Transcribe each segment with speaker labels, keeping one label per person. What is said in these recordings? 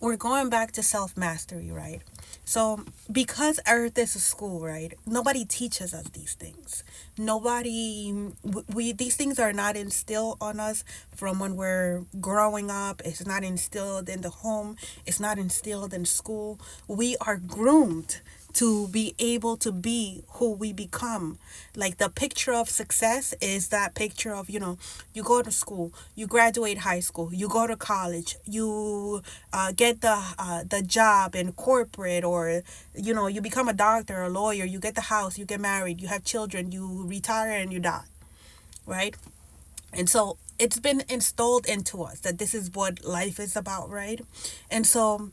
Speaker 1: we're going back to self-mastery, right? So because earth is a school, right, nobody teaches us these things. Nobody, we these things are not instilled on us from when we're growing up. It's not instilled in the home. It's not instilled in school. We are groomed to be able to be who we become. Like the picture of success is that picture of, you go to school, you graduate high school, you go to college, you get the job in corporate, or you become a doctor, a lawyer, you get the house, you get married, you have children, you retire and you die, right? And so it's been installed into us that this is what life is about, right? And so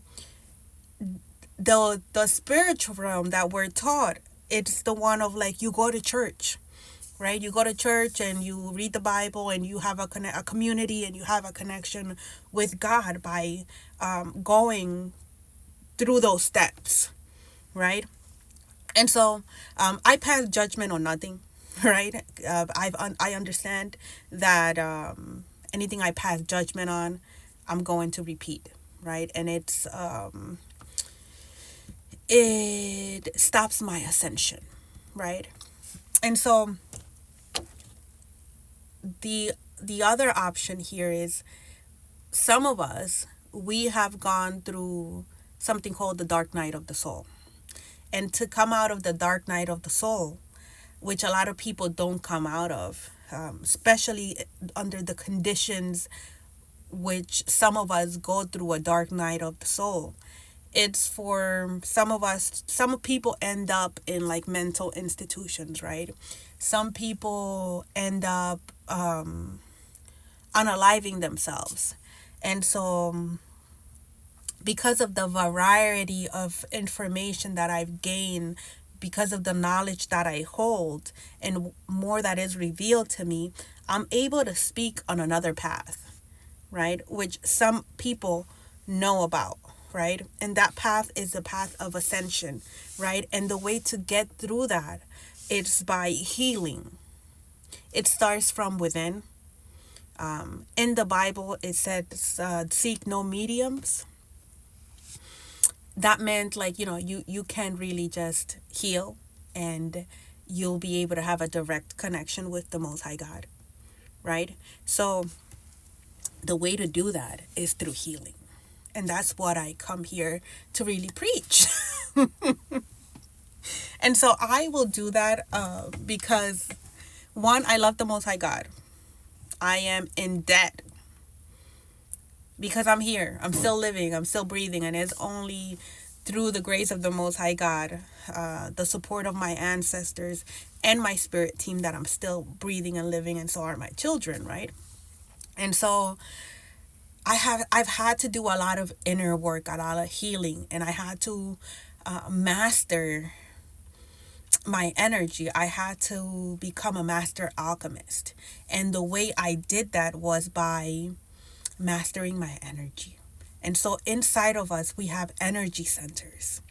Speaker 1: the spiritual realm that we're taught, it's the one of like, you go to church, right? You go to church and you read the Bible and you have a community, and you have a connection with God by going through those steps, right? And so I pass judgment on nothing, right? I understand that anything I pass judgment on, I'm going to repeat, right? And it stops my ascension, right? And so the other option here is, some of us, we have gone through something called the dark night of the soul. And to come out of the dark night of the soul, which a lot of people don't come out of, especially under the conditions which some of us go through, a dark night of the soul. It's for some of us, some people end up in like mental institutions, right? Some people end up unaliving themselves. And so, because of the variety of information that I've gained, because of the knowledge that I hold, and more that is revealed to me, I'm able to speak on another path, right? Which some people know about, right? And that path is the path of ascension, right? And the way to get through that, it's by healing. It starts from within. In the Bible, it says, seek no mediums. That meant, like, you can really just heal, and you'll be able to have a direct connection with the Most High God, right? So the way to do that is through healing. And that's what I come here to really preach. And so I will do that because, one, I love the Most High God. I am in debt because I'm here. I'm still living. I'm still breathing. And it's only through the grace of the Most High God, the support of my ancestors and my spirit team, that I'm still breathing and living, and so are my children, right? And so I've had to do a lot of inner work, a lot of healing, and I had to master my energy. I had to become a master alchemist. And the way I did that was by mastering my energy. And so inside of us, we have energy centers,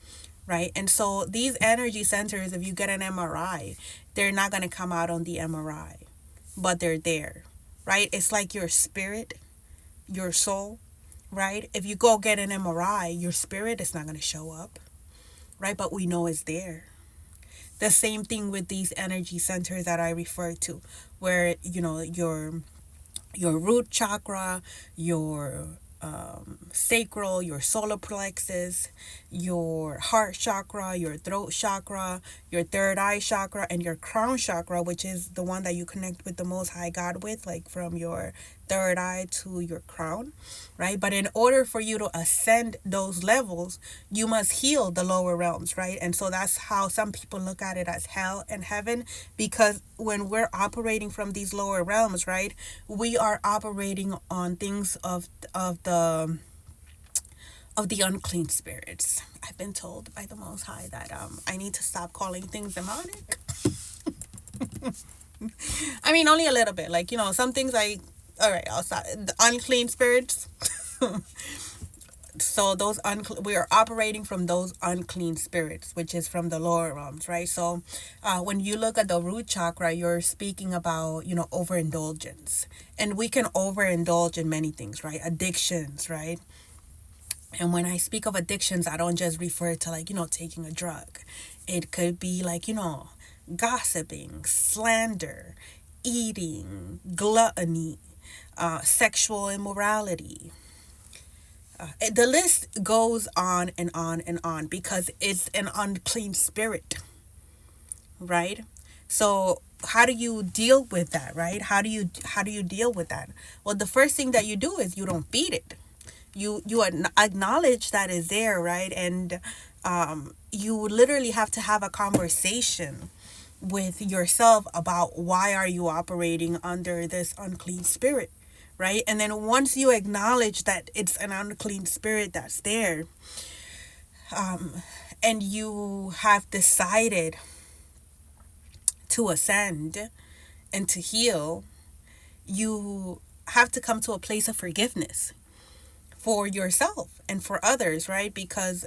Speaker 1: right? And so these energy centers, if you get an MRI, they're not going to come out on the MRI, but they're there, right? It's like your spirit, your soul, right? If you go get an MRI, your spirit is not going to show up, right? But we know it's there. The same thing with these energy centers that I refer to, where, your root chakra, your sacral, your solar plexus, your heart chakra, your throat chakra, your third eye chakra, and your crown chakra, which is the one that you connect with the Most High God with, like from your third eye to your crown, right? But in order for you to ascend those levels, you must heal the lower realms, right? And so that's how some people look at it, as hell and heaven, because when we're operating from these lower realms, right, we are operating on things of the unclean spirits. I've been told by the Most High that I need to stop calling things demonic. I mean, only a little bit. Like, some things all right, I'll stop. The unclean spirits. So we are operating from those unclean spirits, which is from the lower realms, right? So when you look at the root chakra, you're speaking about, overindulgence. And we can overindulge in many things, right? Addictions, right? And when I speak of addictions, I don't just refer to, like, taking a drug. It could be like, gossiping, slander, eating, gluttony, sexual immorality. The list goes on and on and on because it's an unclean spirit, right? So how do you deal with that, right? How do you deal with that? Well, the first thing that you do is you don't feed it. You acknowledge that is there, right? And you literally have to have a conversation with yourself about why are you operating under this unclean spirit, right? And then once you acknowledge that it's an unclean spirit that's there, and you have decided to ascend and to heal, you have to come to a place of forgiveness for yourself and for others, right? Because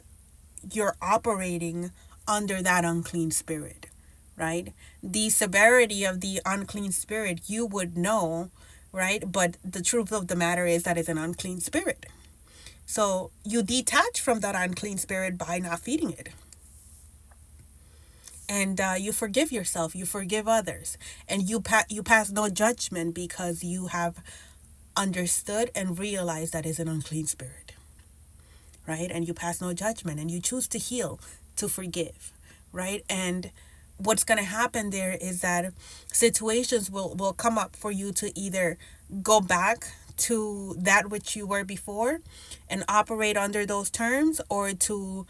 Speaker 1: you're operating under that unclean spirit, right? The severity of the unclean spirit, you would know, right? But the truth of the matter is that it's an unclean spirit. So you detach from that unclean spirit by not feeding it. And you forgive yourself, you forgive others, and you pass no judgment because you have understood and realized that is an unclean spirit, right? And you pass no judgment and you choose to heal, to forgive, right? And what's going to happen there is that situations will come up for you to either go back to that which you were before and operate under those terms, or to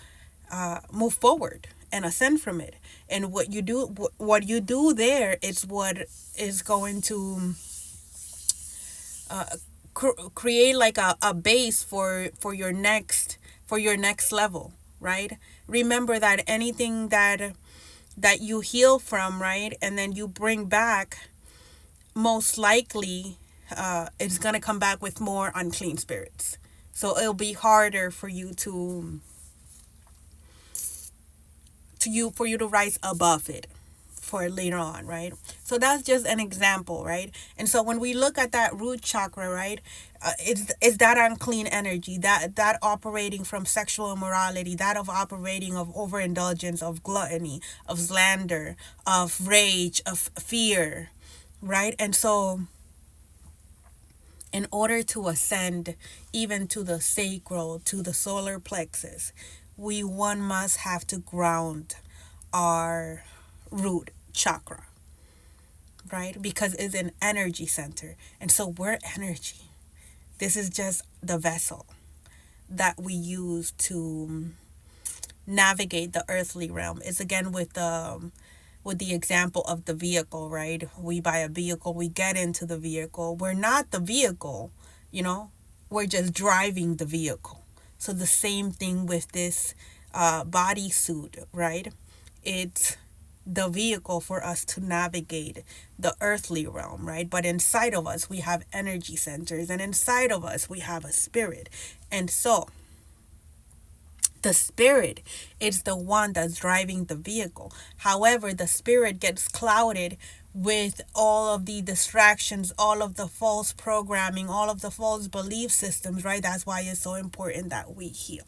Speaker 1: move forward and ascend from it. And what you do there is what is going to create like a base for your next level, right? Remember that anything that you heal from, right, and then you bring back, most likely it's going to come back with more unclean spirits. So it'll be harder for you to rise above it for later on, right? So that's just an example, right? And so when we look at that root chakra, right, it's that unclean energy, that operating from sexual immorality, that of operating of overindulgence, of gluttony, of slander, of rage, of fear, right? And so in order to ascend even to the sacral, to the solar plexus, one must have to ground our root chakra, right? Because it's an energy center. And so we're energy. This is just the vessel that we use to navigate the earthly realm. It's again with the example of the vehicle, right? We buy a vehicle, we get into the vehicle. We're not the vehicle, you know, we're just driving the vehicle. So the same thing with this bodysuit, right? It's the vehicle for us to navigate the earthly realm, right? But inside of us, we have energy centers, and inside of us, we have a spirit. And so, the spirit is the one that's driving the vehicle. However, the spirit gets clouded with all of the distractions, all of the false programming, all of the false belief systems, right? That's why it's so important that we heal.